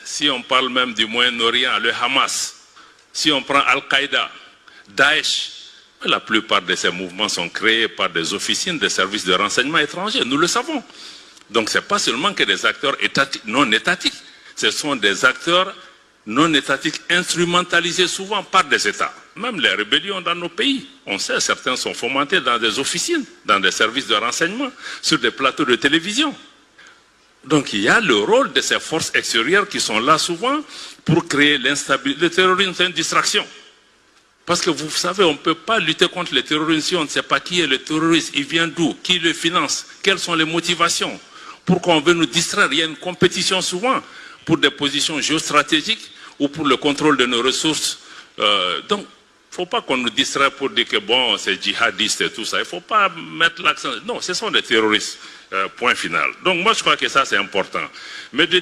si on parle même du Moyen-Orient, le Hamas, si on prend Al-Qaïda, Daesh, la plupart de ces mouvements sont créés par des officines des services de renseignement étrangers, nous le savons. Donc ce n'est pas seulement que des acteurs non étatiques, ce sont des acteurs non étatiques instrumentalisés souvent par des États. Même les rébellions dans nos pays, on sait, certains sont fomentés dans des officines, dans des services de renseignement, sur des plateaux de télévision. Donc il y a le rôle de ces forces extérieures qui sont là souvent pour créer l'instabilité. Le terrorisme, c'est une distraction. Parce que vous savez, on ne peut pas lutter contre le terrorisme si on ne sait pas qui est le terroriste, il vient d'où, qui le finance, quelles sont les motivations. Pourquoi on veut nous distraire? Il y a une compétition souvent pour des positions géostratégiques ou pour le contrôle de nos ressources. Donc, il ne faut pas qu'on nous distraie pour dire que bon, c'est djihadiste et tout ça. Il ne faut pas mettre l'accent. Non, ce sont des terroristes. Point final. Donc moi, je crois que ça, c'est important. Mais